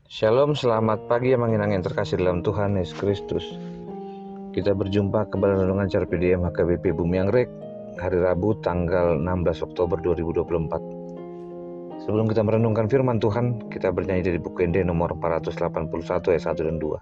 Shalom, selamat pagi yang terkasih dalam Tuhan Yesus Kristus. Kita berjumpa kembali renungan CRPDM HKBP Bumi Anggrek, hari Rabu tanggal 16 Oktober 2024. Sebelum kita merenungkan firman Tuhan, kita bernyanyi dari buku ND nomor 481 ayat 1 dan 2.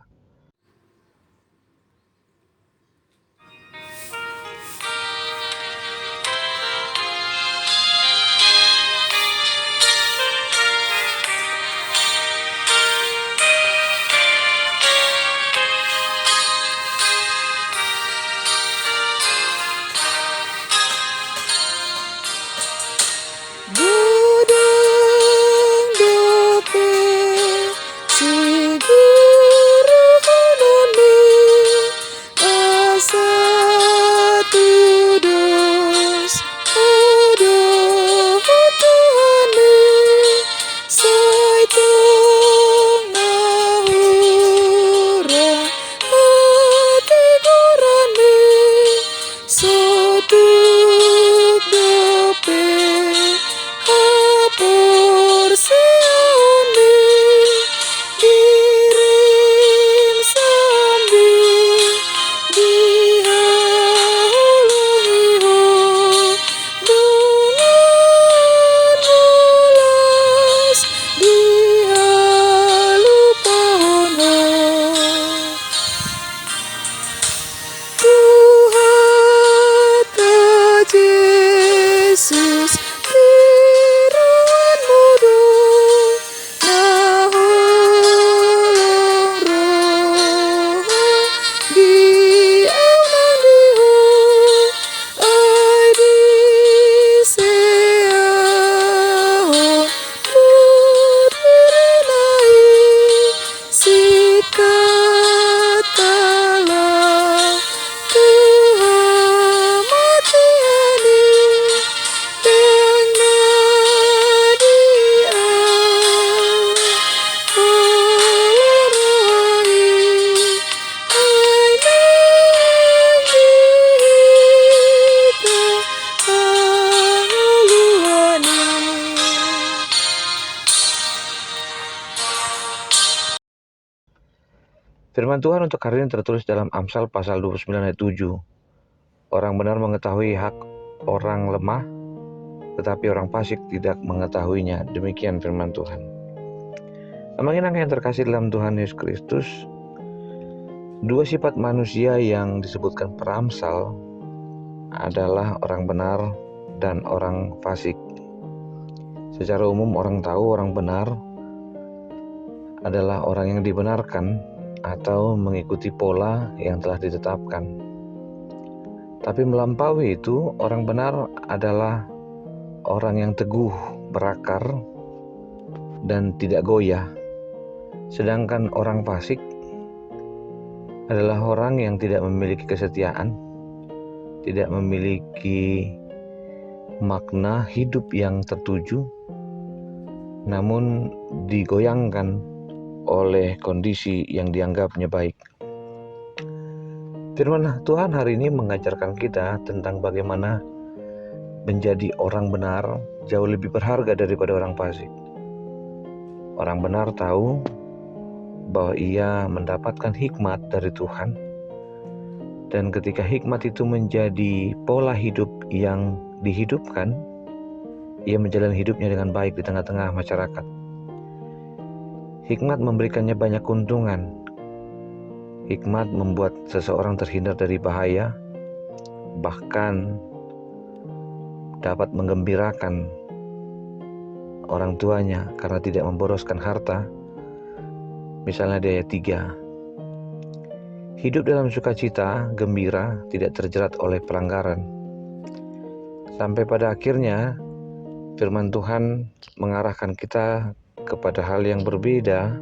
Firman Tuhan untuk hari ini tertulis dalam Amsal pasal 29 ayat 7. Orang benar mengetahui hak orang lemah, tetapi orang fasik tidak mengetahuinya. Demikian firman Tuhan. Anak-anak yang terkasih dalam Tuhan Yesus Kristus, dua sifat manusia yang disebutkan peramsal adalah orang benar dan orang fasik. Secara umum orang tahu orang benar adalah orang yang dibenarkan atau mengikuti pola yang telah ditetapkan. Tapi melampaui itu, orang benar adalah orang yang teguh, berakar, dan tidak goyah. Sedangkan orang fasik adalah orang yang tidak memiliki kesetiaan, tidak memiliki makna hidup yang tertuju, namun digoyangkan oleh kondisi yang dianggapnya baik. Firman Tuhan hari ini mengajarkan kita tentang bagaimana menjadi orang benar jauh lebih berharga daripada orang fasik. Orang benar tahu bahwa ia mendapatkan hikmat dari Tuhan, dan ketika hikmat itu menjadi pola hidup yang dihidupkan, ia menjalani hidupnya dengan baik di tengah-tengah masyarakat. Hikmat memberikannya banyak keuntungan. Hikmat membuat seseorang terhindar dari bahaya, bahkan dapat menggembirakan orang tuanya karena tidak memboroskan harta. Misalnya di ayat 3, hidup dalam sukacita, gembira, tidak terjerat oleh pelanggaran. Sampai pada akhirnya firman Tuhan mengarahkan kita kepada hal yang berbeda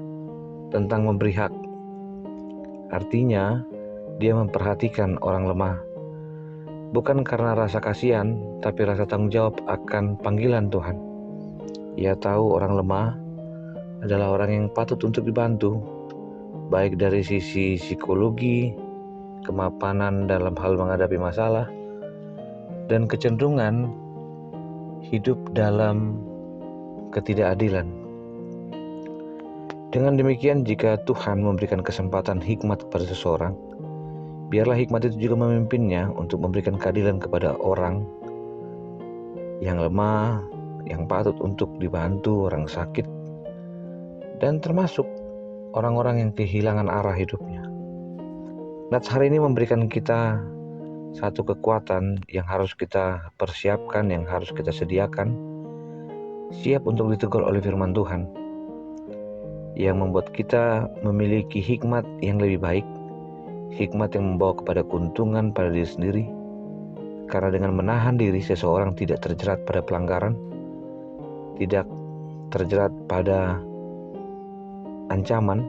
tentang memberi hak. Artinya, dia memperhatikan orang lemah, bukan karena rasa kasihan, tapi rasa tanggung jawab akan panggilan Tuhan. Ia tahu orang lemah adalah orang yang patut untuk dibantu, baik dari sisi psikologi, kemapanan dalam hal menghadapi masalah, dan kecenderungan hidup dalam ketidakadilan. Dengan demikian, jika Tuhan memberikan kesempatan hikmat kepada seseorang, biarlah hikmat itu juga memimpinnya untuk memberikan keadilan kepada orang yang lemah, yang patut untuk dibantu, orang sakit, dan termasuk orang-orang yang kehilangan arah hidupnya. Nats hari ini memberikan kita satu kekuatan yang harus kita persiapkan, yang harus kita sediakan, siap untuk ditegur oleh firman Tuhan, yang membuat kita memiliki hikmat yang lebih baik, hikmat yang membawa kepada keuntungan pada diri sendiri, karena dengan menahan diri seseorang tidak terjerat pada pelanggaran, tidak terjerat pada ancaman,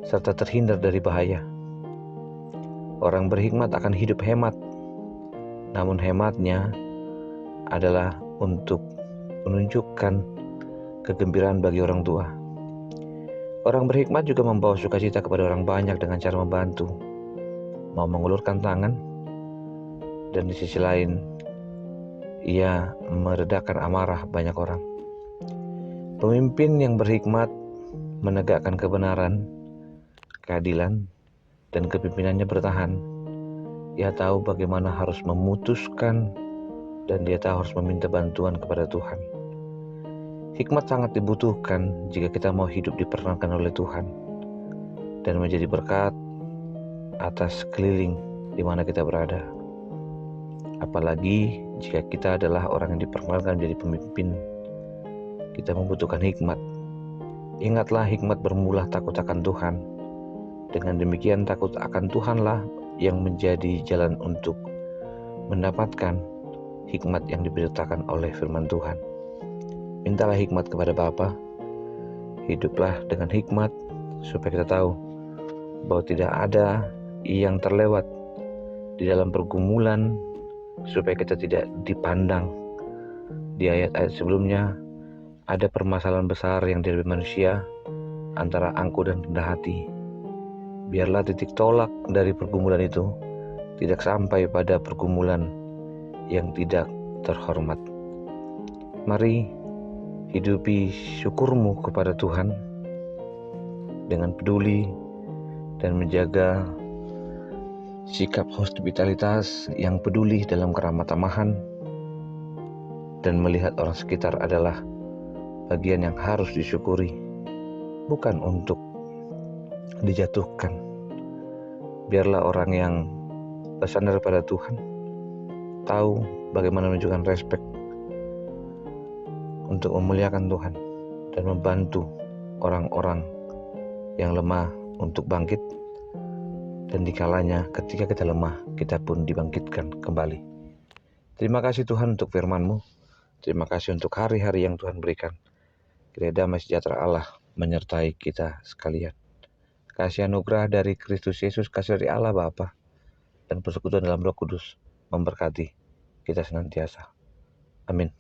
serta terhindar dari bahaya. Orang berhikmat akan hidup hemat, namun hematnya adalah untuk menunjukkan kegembiraan bagi orang tua. Orang berhikmat juga membawa sukacita kepada orang banyak dengan cara membantu, mau mengulurkan tangan, dan di sisi lain ia meredakan amarah banyak orang. Pemimpin yang berhikmat menegakkan kebenaran, keadilan, dan kepimpinannya bertahan. Ia tahu bagaimana harus memutuskan, dan dia tahu harus meminta bantuan kepada Tuhan. Hikmat sangat dibutuhkan jika kita mau hidup diperkenankan oleh Tuhan dan menjadi berkat atas sekeliling di mana kita berada. Apalagi jika kita adalah orang yang diperkenankan menjadi pemimpin, kita membutuhkan hikmat. Ingatlah, hikmat bermula takut akan Tuhan. Dengan demikian, takut akan Tuhanlah yang menjadi jalan untuk mendapatkan hikmat yang diberitakan oleh firman Tuhan. Mintalah hikmat kepada Bapa. Hiduplah dengan hikmat supaya kita tahu bahwa tidak ada yang terlewat di dalam pergumulan, supaya kita tidak dipandang. Di ayat-ayat sebelumnya ada permasalahan besar yang dihadapi manusia antara angkuh dan rendah hati. Biarlah titik tolak dari pergumulan itu tidak sampai pada pergumulan yang tidak terhormat. Mari hidupi syukurmu kepada Tuhan dengan peduli dan menjaga sikap hospitalitas yang peduli dalam keramah tamahan, dan melihat orang sekitar adalah bagian yang harus disyukuri, bukan untuk dijatuhkan. Biarlah orang yang bersandar pada Tuhan tahu bagaimana menunjukkan respek untuk memuliakan Tuhan dan membantu orang-orang yang lemah untuk bangkit, dan dikalanya ketika kita lemah, kita pun dibangkitkan kembali. Terima kasih Tuhan untuk firman-Mu. Terima kasih untuk hari-hari yang Tuhan berikan. Kiranya damai sejahtera Allah menyertai kita sekalian. Kasih anugerah dari Kristus Yesus, kasih dari Allah Bapa, dan persekutuan dalam Roh Kudus memberkati kita senantiasa. Amin.